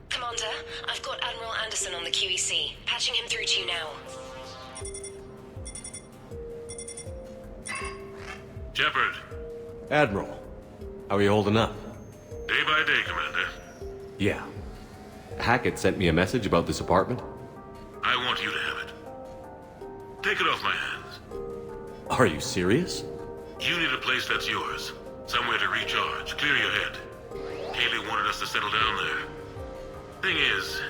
Commander, I've got Admiral Anderson on the QEC. Patching him through to you now. Shepard. Admiral, how are you holding up? Day by day, Commander. Yeah. Hackett sent me a message about this apartment. I want you to have it. Take it off my hands. Are you serious? You need a place that's yours. Somewhere to recharge, clear your head. Haley wanted us to settle down there. Thing is,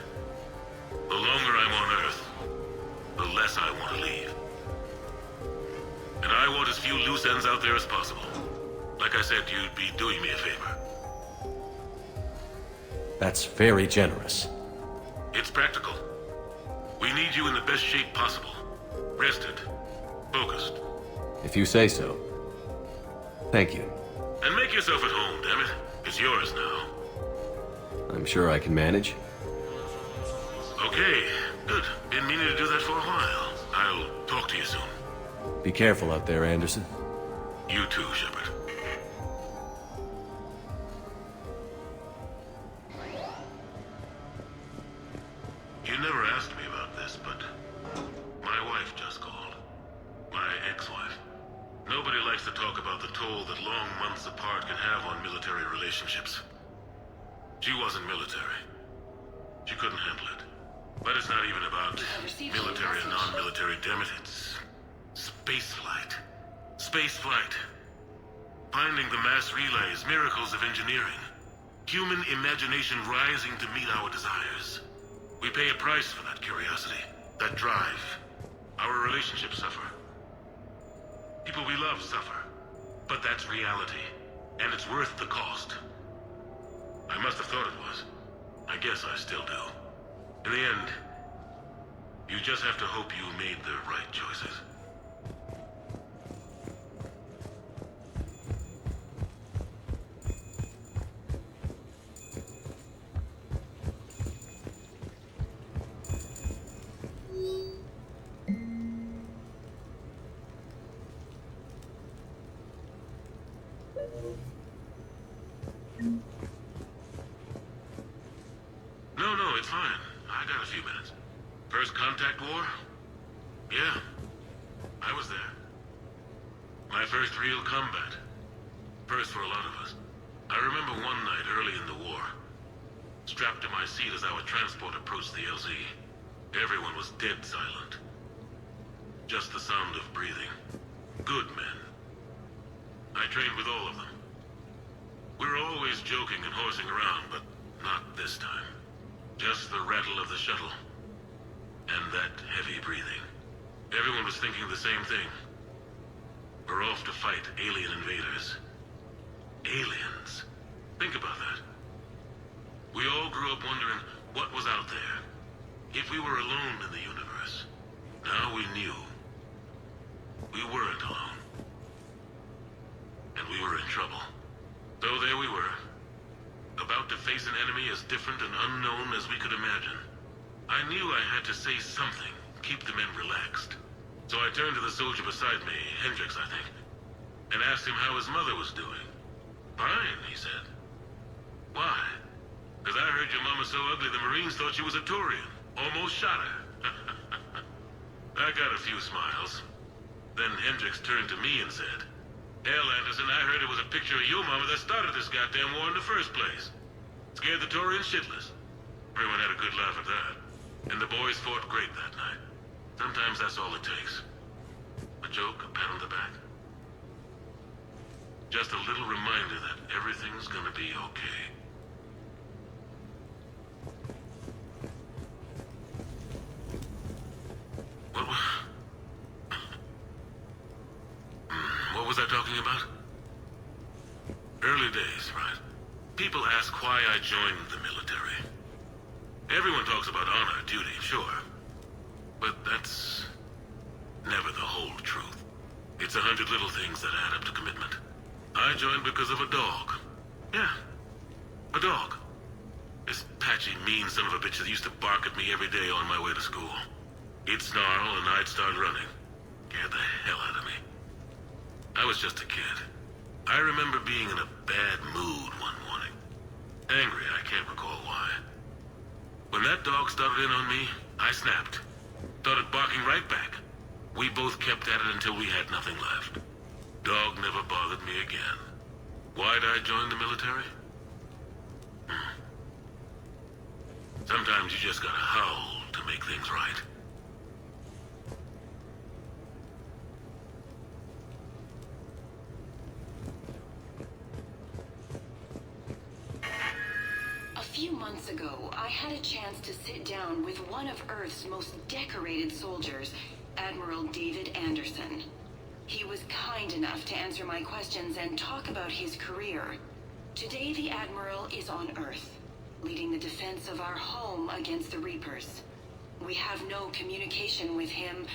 the longer I'm on Earth, the less I want to leave. And I want as few loose ends out there as possible. Like I said, you'd be doing me a favor. That's very generous. It's practical. We need you in the best shape possible. Rested. Focused. If you say so. Thank you. And make yourself at home, damn it. It's yours now. I'm sure I can manage. Okay, good. Been meaning to do that for a while. I'll talk to you soon. Be careful out there, Anderson. You too, Shepard. You never asked me about this, but my wife just called. My ex-wife. Nobody likes to talk about the toll that long months apart can have on military relationships. She wasn't military. She couldn't handle it. But it's not even about military and non-military, damn it. It's spaceflight. Spaceflight. Finding the mass relays, miracles of engineering. Human imagination rising to meet our desires. We pay a price for that curiosity, that drive. Our relationships suffer. People we love suffer. But that's reality. And it's worth the cost. I must have thought it was. I guess I still do. In the end, you just have to hope you made the right choices. No, it's fine. I got a few minutes. First contact war? Yeah. I was there. My first real combat. First for a lot of us. I remember one night early in the war. Strapped to my seat as our transport approached the LZ. Everyone was dead silent. Just the sound of breathing. Good men. I trained with all of them. We were always joking and horsing around, but not this time. Just the rattle of the shuttle. And that heavy breathing. Everyone was thinking the same thing. We're off to fight alien invaders. Aliens. Think about that. We all grew up wondering what was out there. If we were alone in the universe. Now we knew. We weren't alone. And we were in trouble. So there we were. About to face an enemy as different and unknown as we could imagine. I knew I had to say something, keep the men relaxed. So I turned to the soldier beside me, Hendricks, I think, and asked him how his mother was doing. Fine, he said. Why? Because I heard your mama so ugly the Marines thought she was a Turian. Almost shot her. I got a few smiles. Then Hendricks turned to me and said, "Hell, Anderson, I heard it was a picture of your mama that started this goddamn war in the first place. Scared the Turians shitless." Everyone had a good laugh at that. And the boys fought great that night. Sometimes that's all it takes. A joke, a pat on the back. Just a little reminder that everything's gonna be okay. What was I talking about? Early days, right? People ask why I joined the military. Everyone talks about honor, duty, sure. But that's never the whole truth. It's 100 little things that add up to commitment. I joined because of a dog. Yeah, a dog. This patchy, mean son of a bitch that used to bark at me every day on my way to school. He'd snarl and I'd start running. Scared the hell out of me. I was just a kid. I remember being in a bad mood one morning. Angry, I can't recall why. When that dog started in on me, I snapped. Started barking right back. We both kept at it until we had nothing left. Dog never bothered me again. Why'd I join the military? Sometimes you just gotta howl to make things right. A few months ago, I had a chance to sit down with one of Earth's most decorated soldiers, Admiral David Anderson. He was kind enough to answer my questions and talk about his career. Today, the Admiral is on Earth, leading the defense of our home against the Reapers. We have no communication with him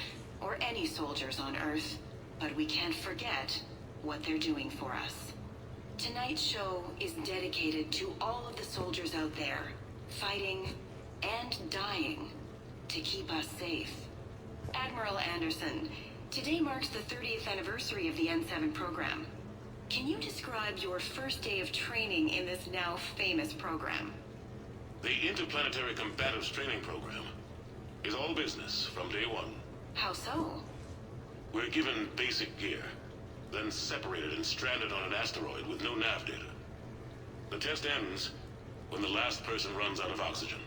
or any soldiers on Earth, but we can't forget what they're doing for us. Tonight's show is dedicated to all of the soldiers out there, fighting and dying to keep us safe. Admiral Anderson, today marks the 30th anniversary of the N7 program. Can you describe your first day of training in this now famous program? The Interplanetary Combatives Training Program is all business from day one. How so? We're given basic gear, then separated and stranded on an asteroid with no nav data. The test ends when the last person runs out of oxygen.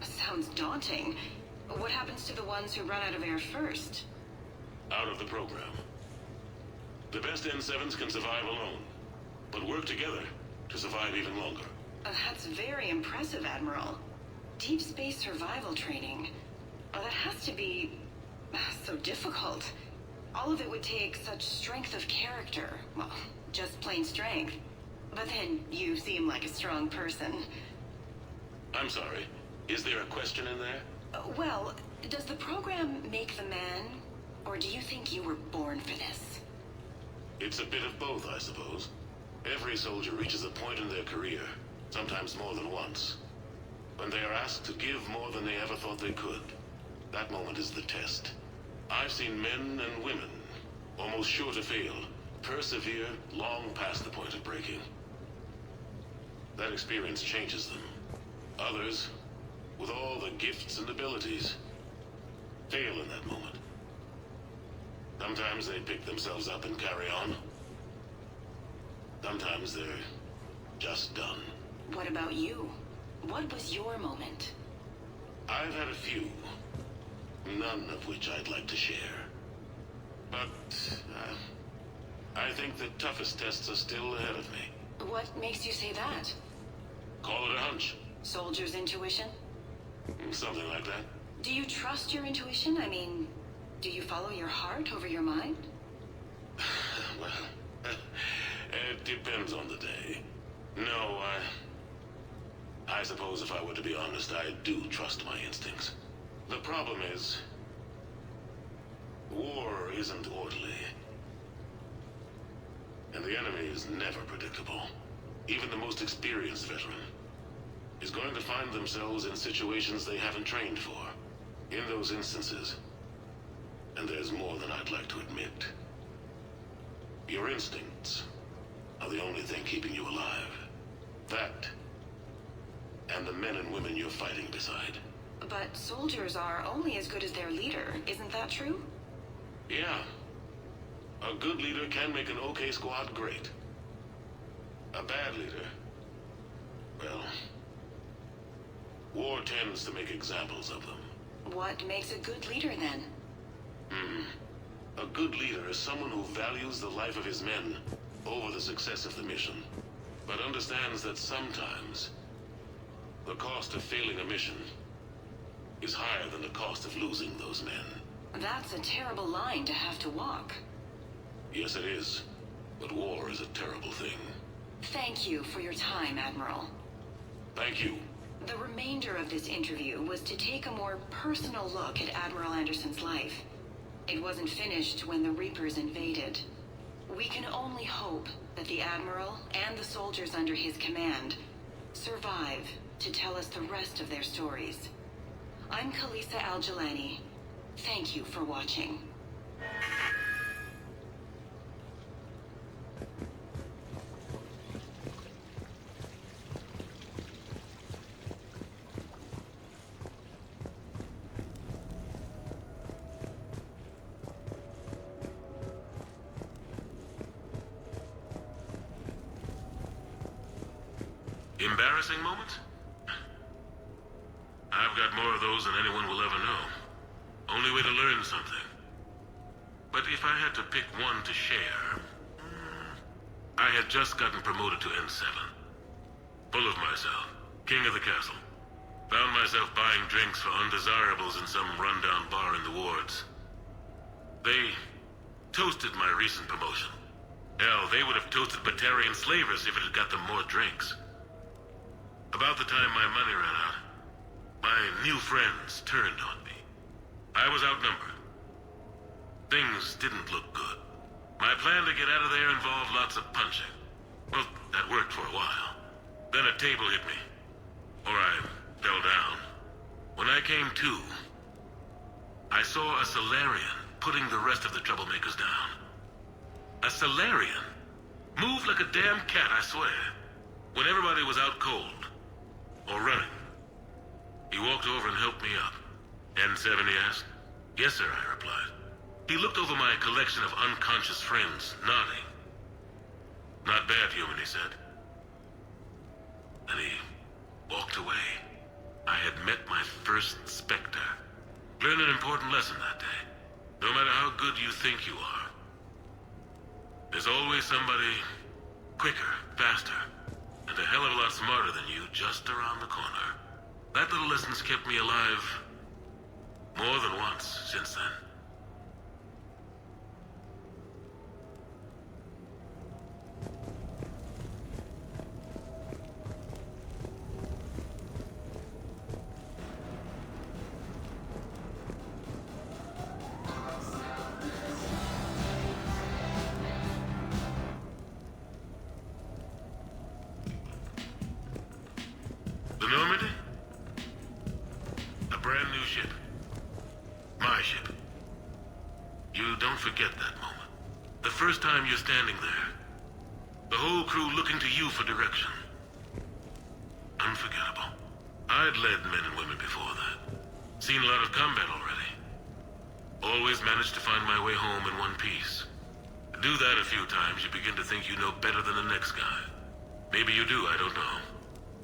Sounds daunting. What happens to the ones who run out of air first? Out of the program. The best N7s can survive alone, but work together to survive even longer. That's very impressive, Admiral. Deep space survival training. That has to be so difficult. All of it would take such strength of character. Well, just plain strength. But then you seem like a strong person. I'm sorry. Is there a question in there? Well, does the program make the man? Or do you think you were born for this? It's a bit of both, I suppose. Every soldier reaches a point in their career, sometimes more than once, when they are asked to give more than they ever thought they could. That moment is the test. I've seen men and women, almost sure to fail, persevere long past the point of breaking. That experience changes them. Others, with all the gifts and abilities, fail in that moment. Sometimes they pick themselves up and carry on. Sometimes they're just done. What about you? What was your moment? I've had a few, none of which I'd like to share. But, I think the toughest tests are still ahead of me. What makes you say that? Call it a hunch. Soldier's intuition? Something like that. Do you trust your intuition? I mean, do you follow your heart over your mind? Well, it depends on the day. No, I suppose if I were to be honest, I do trust my instincts. The problem is, war isn't orderly. And the enemy is never predictable. Even the most experienced veteran is going to find themselves in situations they haven't trained for. In those instances, and there's more than I'd like to admit, your instincts are the only thing keeping you alive. That, and the men and women you're fighting beside. But soldiers are only as good as their leader, isn't that true? Yeah. A good leader can make an okay squad great. A bad leader, well, war tends to make examples of them. What makes a good leader, then? A good leader is someone who values the life of his men over the success of the mission, but understands that sometimes the cost of failing a mission is higher than the cost of losing those men. That's a terrible line to have to walk. Yes, it is. But war is a terrible thing. Thank you for your time, Admiral. Thank you. The remainder of this interview was to take a more personal look at Admiral Anderson's life. It wasn't finished when the Reapers invaded. We can only hope that the Admiral and the soldiers under his command survive to tell us the rest of their stories. I'm Khaleesa Al-Jilani. Thank you for watching. Embarrassing moments? I've got more of those than anyone will ever know. Only way to learn something. But if I had to pick one to share... I had just gotten promoted to N7. Full of myself. King of the castle. Found myself buying drinks for undesirables in some rundown bar in the wards. They toasted my recent promotion. Hell, they would have toasted Batarian slavers if it had got them more drinks. About the time my money ran out, my new friends turned on me. I was outnumbered. Things didn't look good. My plan to get out of there involved lots of punching. Well, that worked for a while. Then a table hit me. Or I fell down. When I came to, I saw a Solarian putting the rest of the troublemakers down. A Solarian? Moved like a damn cat, I swear. When everybody was out cold. Or running. He walked over and helped me up. N7, he asked. Yes, sir, I replied. He looked over my collection of unconscious friends, nodding. Not bad, human, he said. Then he walked away. I had met my first Spectre. Learned an important lesson that day. No matter how good you think you are, there's always somebody quicker, faster, and a hell of a lot smarter than you just around the corner. That little lesson's kept me alive more than once since then. The Normandy? A brand new ship. My ship. You don't forget that moment. The first time you're standing there. The whole crew looking to you for direction. Unforgettable. I'd led men and women before that. Seen a lot of combat already. Always managed to find my way home in one piece. Do that a few times, you begin to think you know better than the next guy. Maybe you do, I don't know.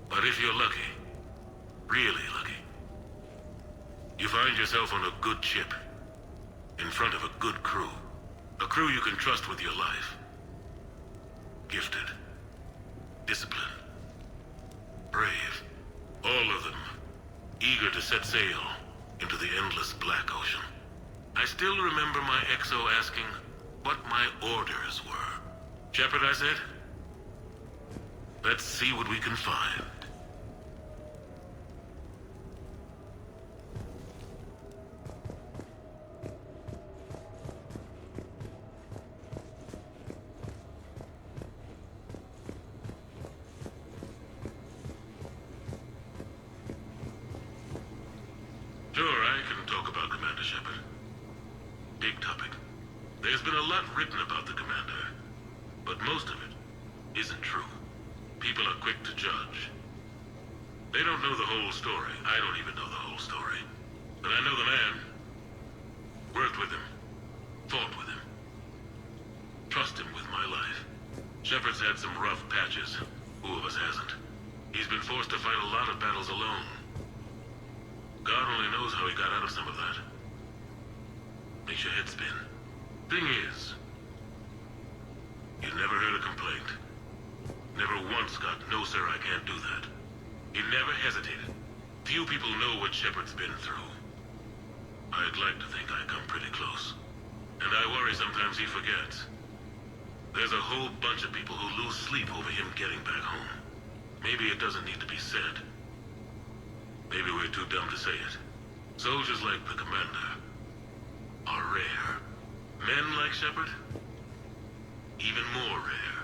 But if you're lucky, really lucky, you find yourself on a good ship, in front of a good crew. A crew you can trust with your life. Gifted. Disciplined. Brave. All of them. Eager to set sail into the endless black ocean. I still remember my XO asking what my orders were. Shepard, I said. Let's see what we can find. Sure, I can talk about Commander Shepard. Big topic. There's been a lot written about the Commander, but most of it isn't true. People are quick to judge. They don't know the whole story. I don't even know the whole story. But I know the man. Worked with him. Fought with him. Trust him with my life. Shepard's had some rough patches. Who of us hasn't? He's been forced to fight a lot of battles alone. God only knows how he got out of some of that. Makes your head spin. Thing is, you never heard a complaint. Never once got, no sir, I can't do that. He never hesitated. Few people know what Shepard's been through. I'd like to think I come pretty close. And I worry sometimes he forgets. There's a whole bunch of people who lose sleep over him getting back home. Maybe it doesn't need to be said. Maybe we're too dumb to say it. Soldiers like the Commander are rare. Men like Shepard, even more rare.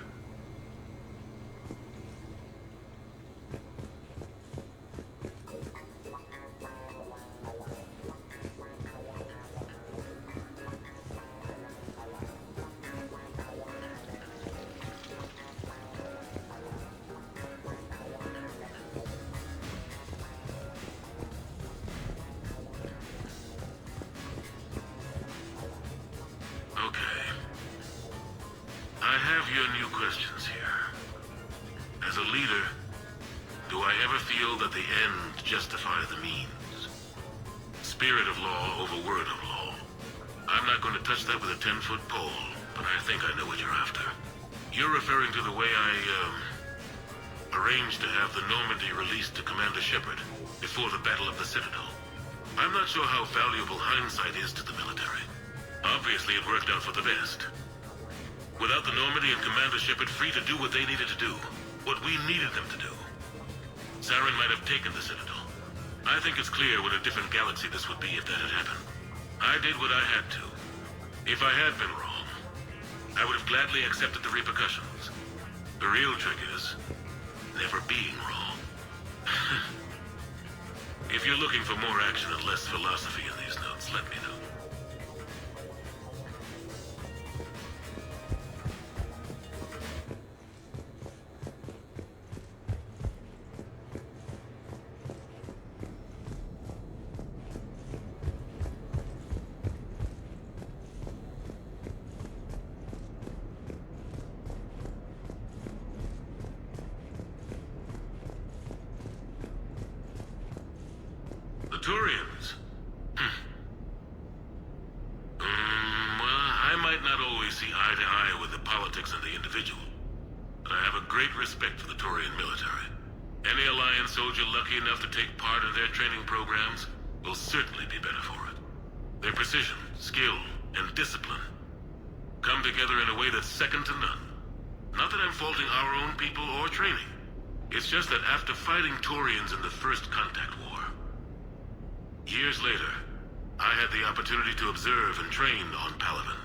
I have your new questions here. As a leader, do I ever feel that the end justifies the means. Spirit of law over word of law. I'm not going to touch that with a 10-foot pole, but I think I know what you're after. You're referring to the way I, arranged to have the Normandy released to Commander Shepard before the Battle of the Citadel. I'm not sure how valuable hindsight is to the military. Obviously, it worked out for the best. Without the Normandy and Commander Shepard free to do what they needed to do, what we needed them to do, Saren might have taken the Citadel. I think it's clear what a different galaxy this would be if that had happened. I did what I had to. If I had been wrong, I would have gladly accepted the repercussions. The real trick is never being wrong. If you're looking for more action and less philosophy in these notes, let me know. Turians? Well, I might not always see eye to eye with the politics and the individual, but I have a great respect for the Turian military. Any Alliance soldier lucky enough to take part in their training programs will certainly be better for it. Their precision, skill, and discipline come together in a way that's second to none. Not that I'm faulting our own people or training. It's just that after fighting Turians in the First Contact War, years later, I had the opportunity to observe and train on Palaven.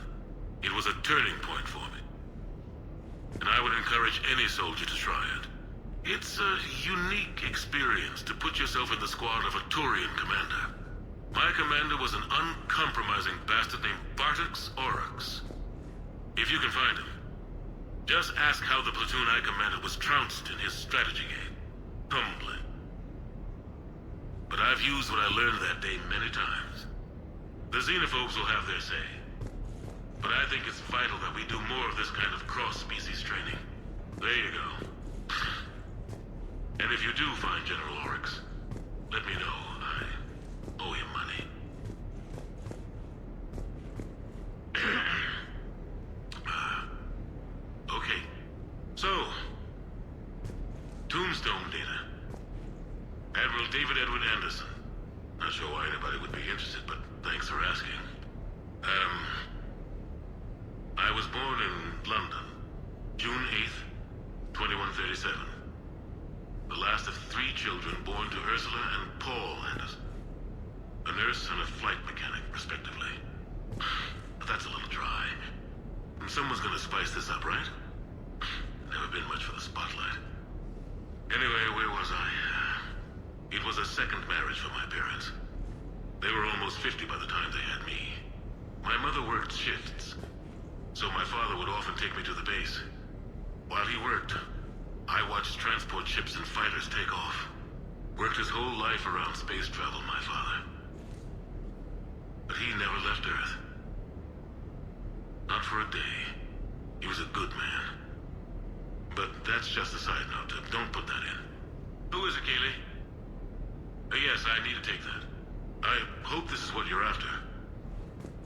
It was a turning point for me. And I would encourage any soldier to try it. It's a unique experience to put yourself in the squad of a Turian commander. My commander was an uncompromising bastard named Bartix Oryx. If you can find him, just ask how the platoon I commanded was trounced in his strategy game. Humbling. But I've used what I learned that day many times. The xenophobes will have their say. But I think it's vital that we do more of this kind of cross-species training. There you go. And if you do find General Oryx, let me know. I owe him money. Okay. So, Tombstone data. Admiral David Edward Anderson. Not sure why anybody would be interested, but thanks for asking. I was born in London, June 8th, 2137. The last of 3 children born to Ursula and Paul Anderson. A nurse and a flight mechanic, respectively. But that's a little dry. And someone's gonna spice this up, right? Never been much for the spotlight. Anyway, where was I? It was a second marriage for my parents. They were almost 50 by the time they had me. My mother worked shifts, so my father would often take me to the base. While he worked, I watched transport ships and fighters take off. Worked his whole life around space travel, my father. But he never left Earth. Not for a day. He was a good man. But that's just a side note. Don't put that in. Who is it, Kaylee? Yes, I need to take that. I hope this is what you're after.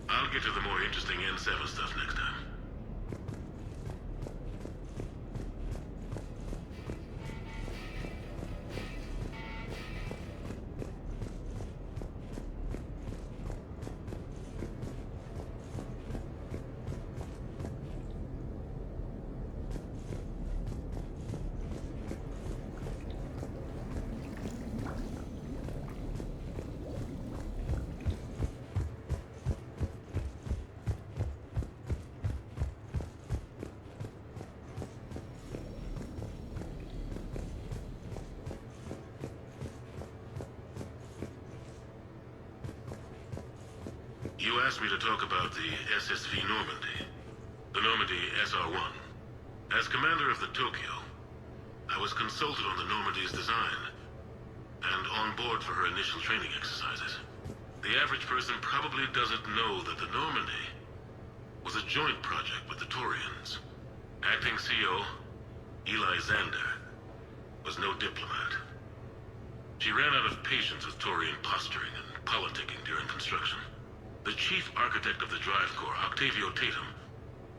I'll get to the more interesting N7 stuff next time. You asked me to talk about the SSV Normandy. The Normandy SR-1. As commander of the Tokyo, I was consulted on the Normandy's design, and on board for her initial training exercises. The average person probably doesn't know that the Normandy was a joint project with the Taurians. Acting CO, Eli Xander, was no diplomat. She ran out of patience with Turian posturing and politicking during construction. The chief architect of the Drive Corps, Octavio Tatum,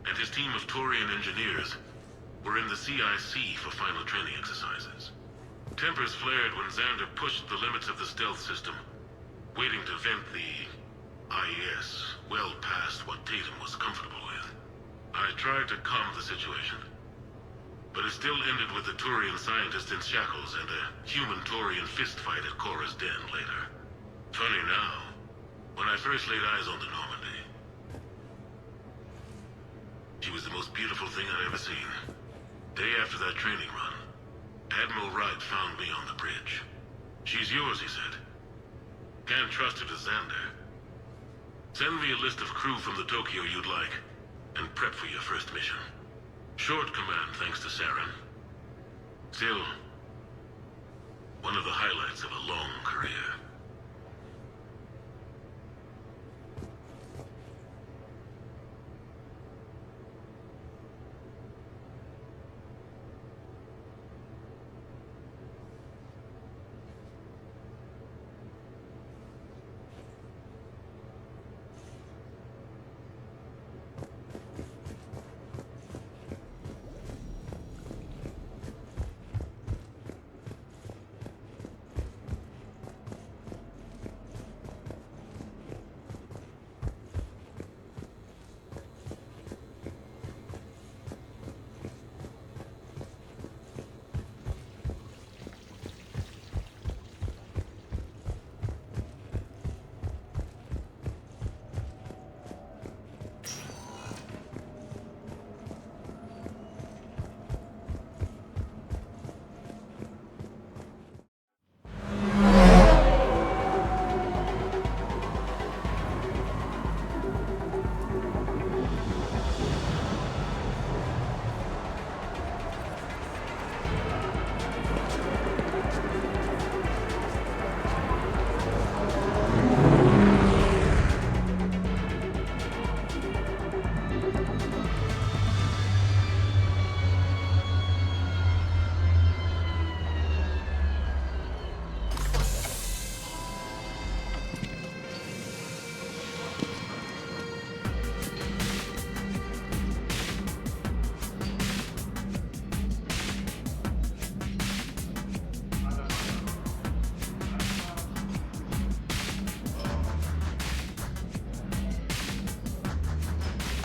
and his team of Turian engineers were in the CIC for final training exercises. Tempers flared when Xander pushed the limits of the stealth system, waiting to vent the IES well past what Tatum was comfortable with. I tried to calm the situation, but it still ended with the Turian scientist in shackles and a human-Turian fistfight at Cora's den later. Funny now, when I first laid eyes on the Normandy, she was the most beautiful thing I'd ever seen. Day after that training run, Admiral Wright found me on the bridge. She's yours, he said. Can't trust her to Xander. Send me a list of crew from the Tokyo you'd like, and prep for your first mission. Short command thanks to Saren. Still, one of the highlights of a long career.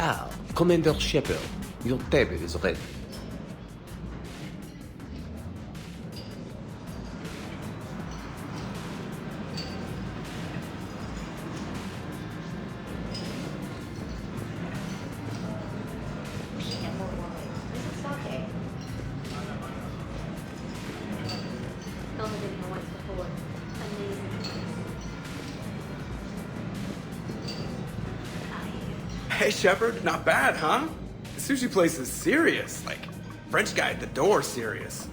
Ah, Commander Shepard, your table is ready. Hey, Shepard, not bad, huh? The sushi place is serious. Like, French guy at the door serious.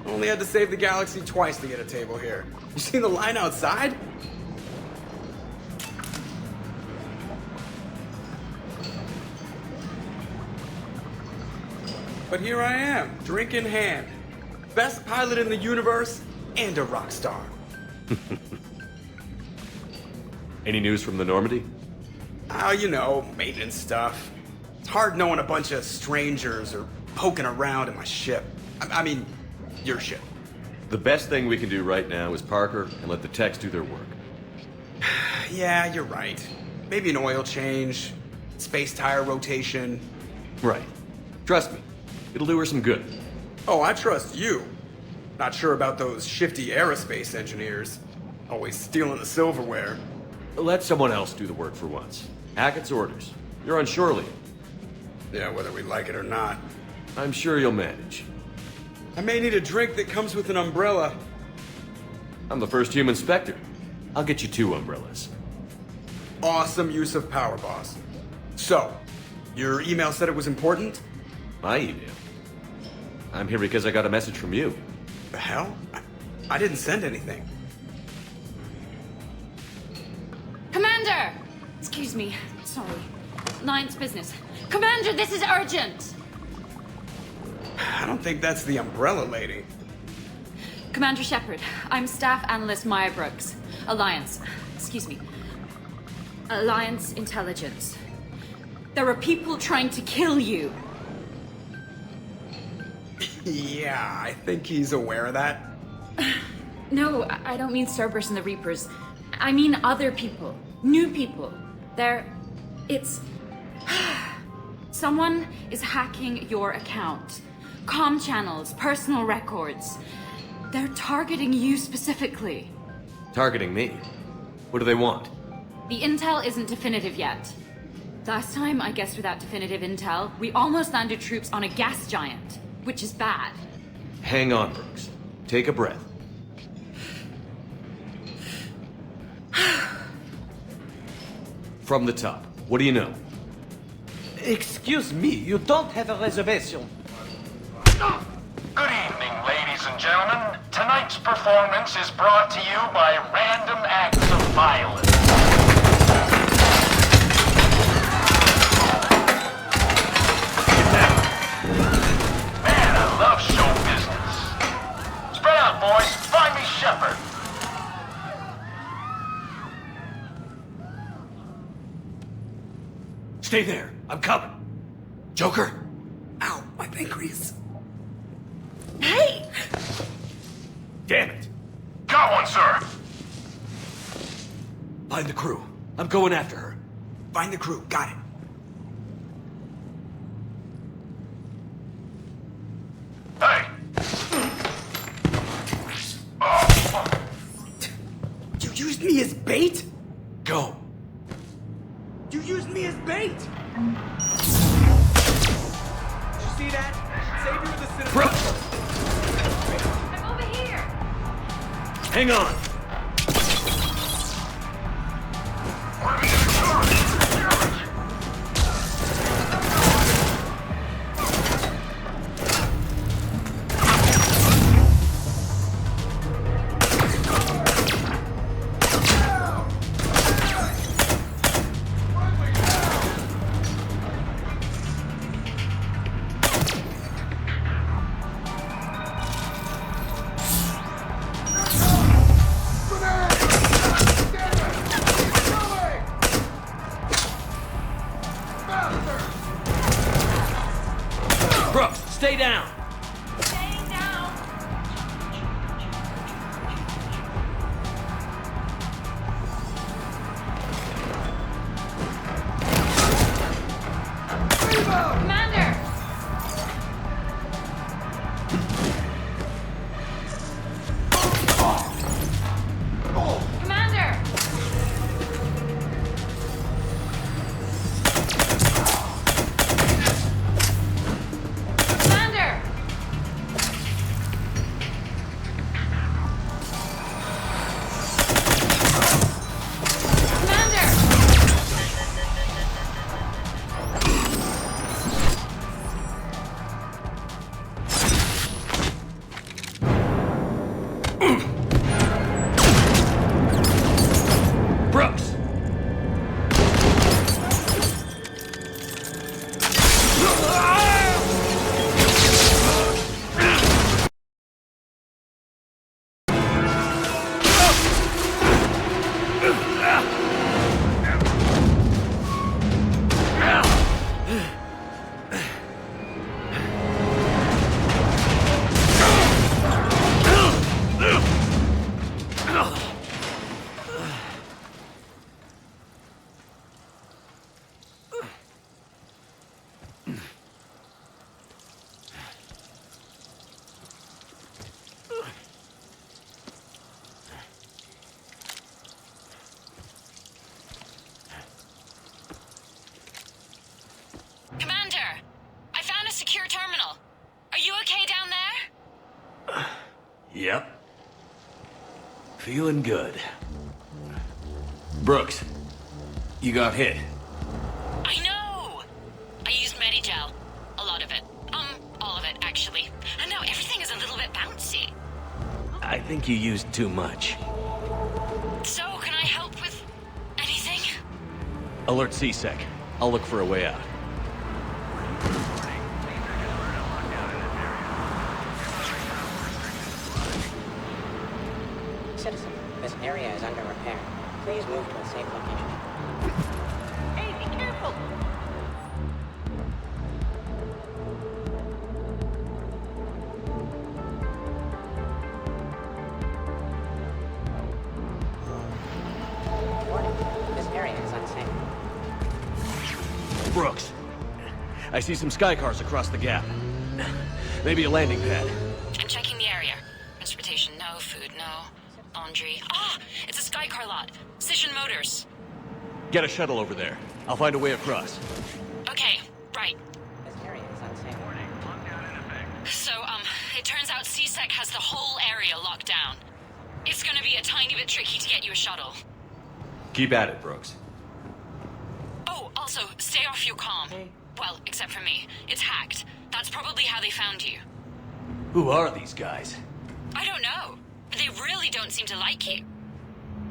Only had to save the galaxy twice to get a table here. You seen the line outside? But here I am, drink in hand. Best pilot in the universe and a rock star. Any news from the Normandy? Oh, you know, maintenance stuff. It's hard knowing a bunch of strangers or poking around in my ship. I mean, your ship. The best thing we can do right now is park her and let the techs do their work. Yeah, you're right. Maybe an oil change, space tire rotation. Right. Trust me, it'll do her some good. Oh, I trust you. Not sure about those shifty aerospace engineers. Always stealing the silverware. Let someone else do the work for once. Hackett's orders. You're on shore leave. Yeah, whether we like it or not. I'm sure you'll manage. I may need a drink that comes with an umbrella. I'm the first human Spectre. I'll get you 2 umbrellas. Awesome use of power, boss. So, your email said it was important? My email? I'm here because I got a message from you. The hell? I didn't send anything. Commander! Excuse me. Sorry. Ninth business. Commander, this is urgent! I don't think that's the umbrella lady. Commander Shepard, I'm Staff Analyst Maya Brooks. Alliance Intelligence. There are people trying to kill you. Yeah, I think he's aware of that. No, I don't mean Cerberus and the Reapers. I mean other people. New people. Someone is hacking your account. Comm channels, personal records. They're targeting you specifically. Targeting me? What do they want? The intel isn't definitive yet. Last time, I guess without definitive intel, we almost landed troops on a gas giant, which is bad. Hang on, Brooks. Take a breath. From the top, what do you know? Excuse me, you don't have a reservation. Good evening, ladies and gentlemen. Tonight's performance is brought to you by random acts of violence. Man, I love show business. Spread out, boys. Find me Shepard. Stay there. I'm coming. Joker? Ow, my pancreas. Hey! Damn it. Got one, sir. Find the crew. I'm going after her. Find the crew, got it. Hey. You used me as bait? Go. You used me as bait! Did you see that? Savior of the Citadel. Brooks! I'm over here! Hang on. Brooks, stay down. Staying down! Commander! Commander! Commander! Commander! Brooks! Commander! I found a secure terminal. Are you okay down there? Yep. Feeling good. Brooks, you got hit. I know! I used Medigel. A lot of it. All of it, actually. And now everything is a little bit bouncy. I think you used too much. So, can I help with anything? Alert CSEC. I'll look for a way out. Citizen, this area is under repair. Please move to a safe location. Hey, be careful! Warning, this area is unsafe. Brooks. I see some sky cars across the gap. Maybe a landing pad. I'm checking the area. Transportation, no. Food, no. Laundry. Ah! It's a Skycar lot. Cision Motors. Get a shuttle over there. I'll find a way across. Okay, right. This area is unsafe. So, it turns out CSEC has the whole area locked down. It's gonna be a tiny bit tricky to get you a shuttle. Keep at it, Brooks. Oh, also, stay off your comm. Well, except for me. It's hacked. That's probably how they found you. Who are these guys? I don't know. They really don't seem to like you.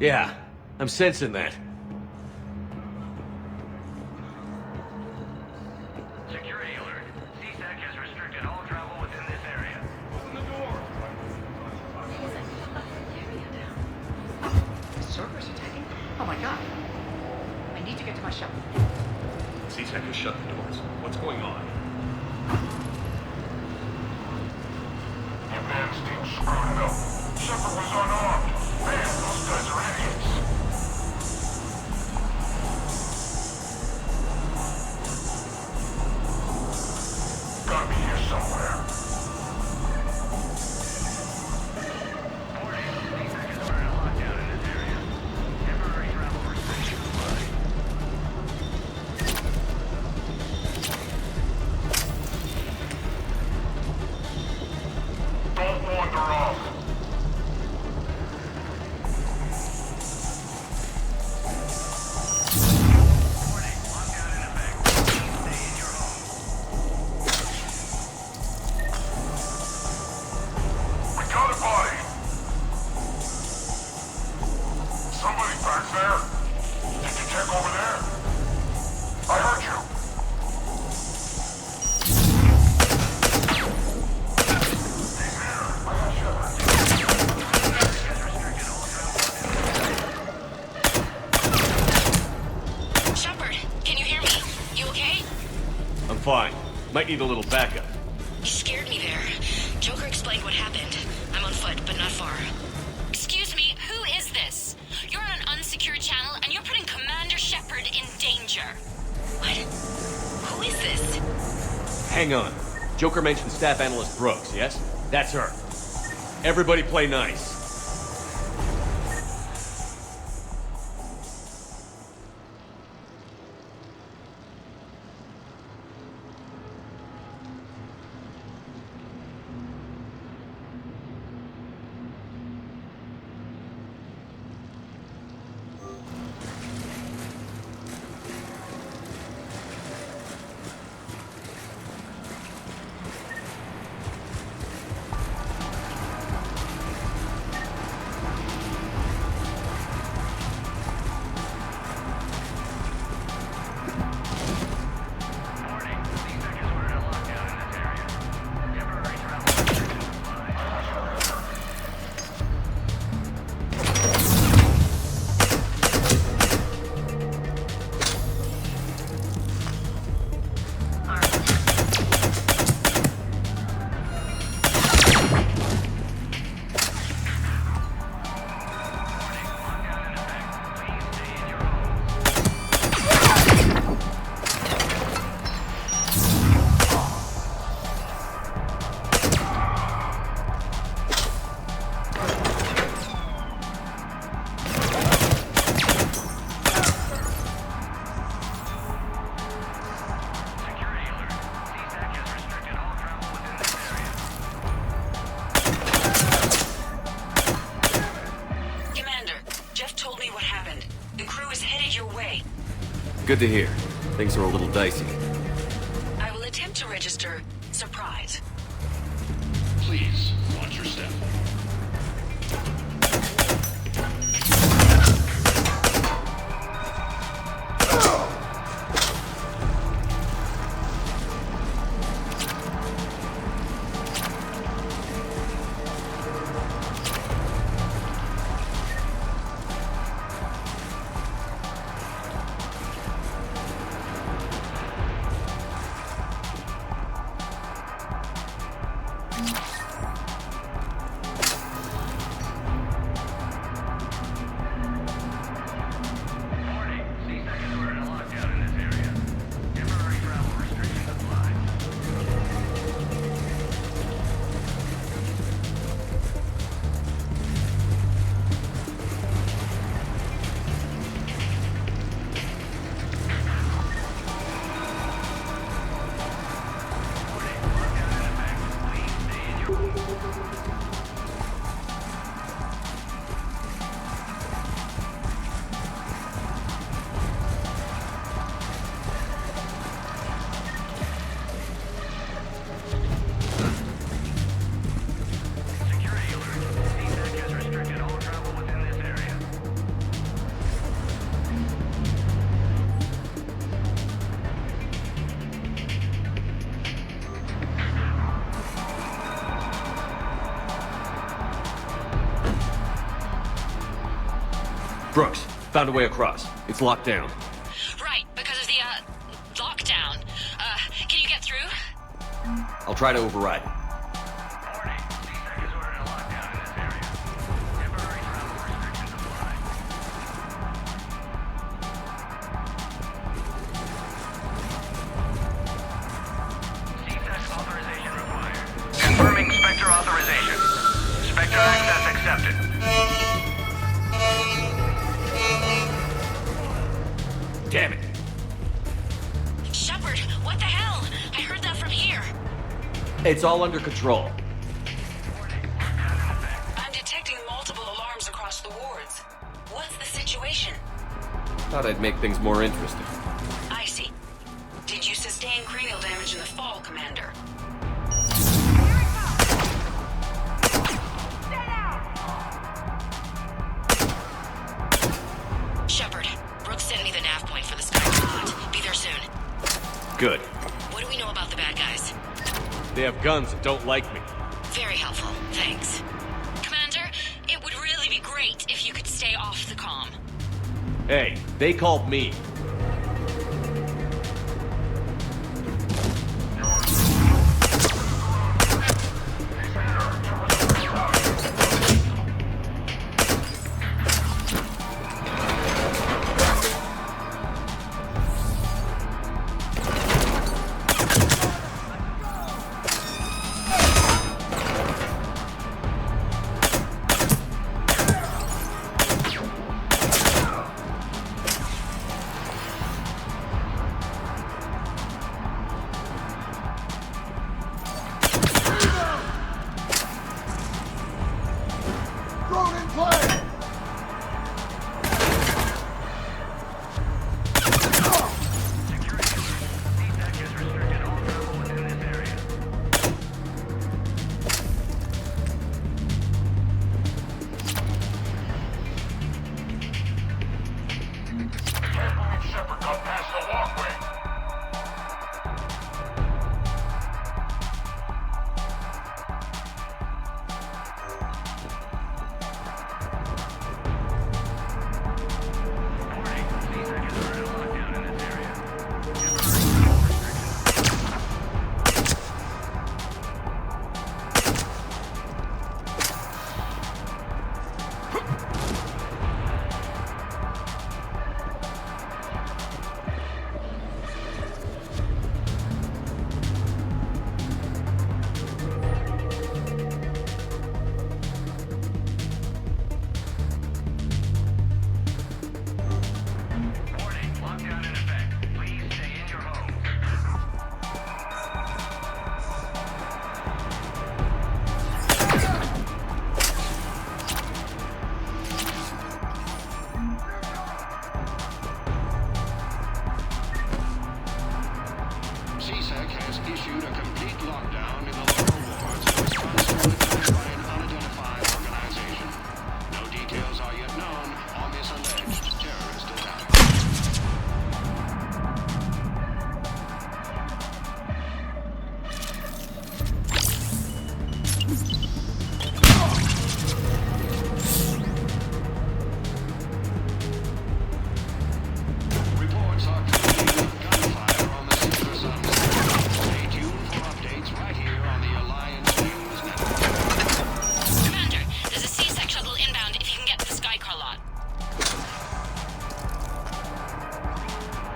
Yeah, I'm sensing that. Security alert. CSEC has restricted all travel within this area. Open the door. The server's attacking? Oh my god. I need to get to my shop. C-Tech has shut the doors. What's going on? The advance team screwed it up. Shepard was unarmed. Man, those guys are idiots. Gotta be here somewhere. Warning, C-Tech is under lockdown in this area. Temporary travel restrictions apply. Don't wander off. Warning, lockdown in effect. Please stay in your home. We got a body. Somebody back there. Did you check over there? I heard you. Shepard, can you hear me? You okay? I'm fine. Might need a little backup. You scared me there. Joker explained what happened. I'm on foot, but not far. Excuse me, who is this? You're on an unsecured channel, and you're putting Commander Shepard in danger. What? Who is this? Hang on. Joker mentioned staff analyst Brooks, yes? That's her. Everybody play nice. Good to hear. Things are a little dicey. I will attempt to register surprise. Please, watch your step. Brooks, found a way across. It's locked down. Right, because of the, lockdown. Can you get through? I'll try to override it. Confirming Spectre authorization. Spectre access accepted. Damn it! Shepard, what the hell? I heard that from here. It's all under control. I'm detecting multiple alarms across the wards. What's the situation? Thought I'd make things more interesting. I see. Did you sustain cranial damage in the fall, Commander? Shepard, Brooks sent me the nav point for the Skycon. Be there soon. Good. What do we know about the bad guys? They have guns and don't like me. Very helpful, thanks. Commander, it would really be great if you could stay off the comm. Hey, they called me.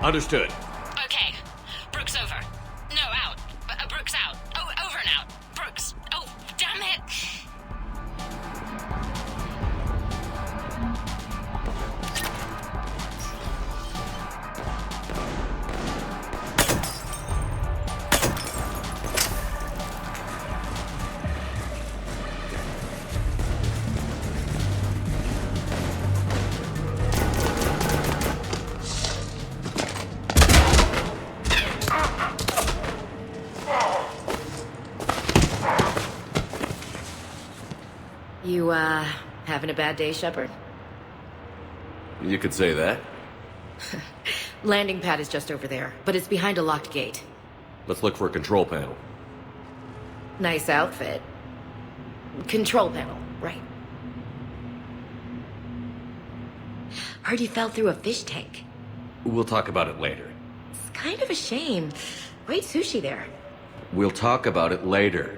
Understood. Okay. Brooks over. No, out. Brooks out. Oh, over and out. Brooks. Oh, damn it. You, having a bad day, Shepard? You could say that. Landing pad is just over there, but it's behind a locked gate. Let's look for a control panel. Nice outfit. Control panel, right. Heard you fell through a fish tank. We'll talk about it later. It's kind of a shame. Great sushi there. We'll talk about it later.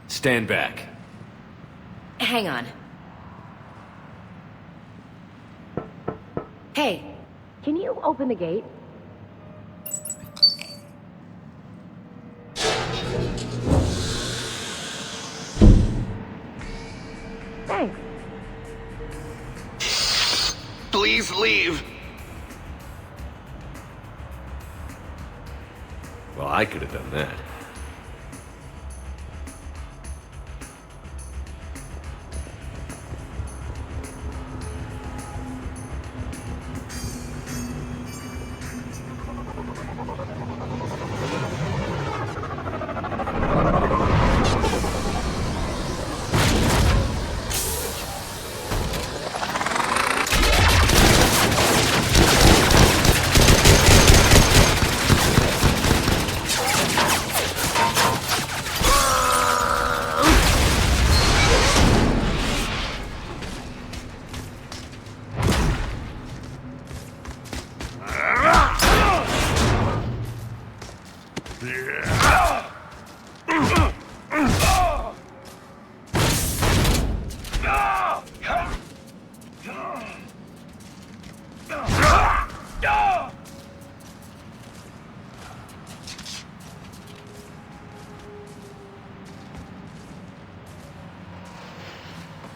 Stand back. Hang on. Hey, can you open the gate? Thanks. Please leave. Well, I could have done that.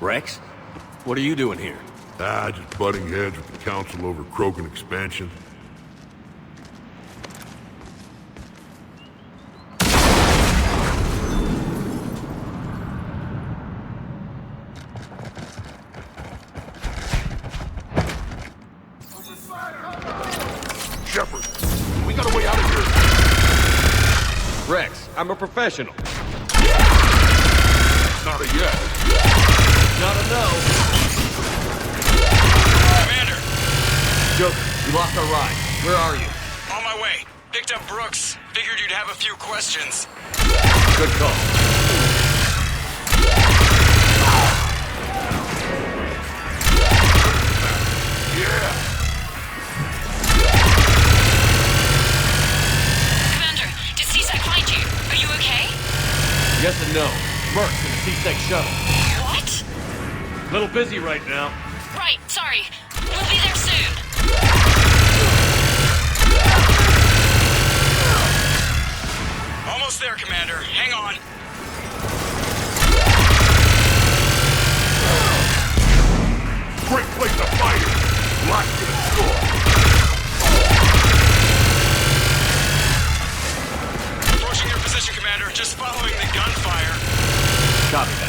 Rex? What are you doing here? Just butting heads with the council over Krogan expansion. Shepard, we got a way out of here. Rex, I'm a professional. Not a yes. Not a no. Commander! Joker, we lost our ride. Where are you? On my way. Picked up Brooks. Figured you'd have a few questions. Good call. Yeah. Commander, did C-Sec find you? Are you okay? Yes and no. Mercs in the C-Sec shuttle. What? Little busy right now. Right, sorry. We'll be there soon. Almost there, Commander. Hang on. Great place to fight it. Lots to the score. Approaching your position, Commander. Just following the gunfire. Copy that.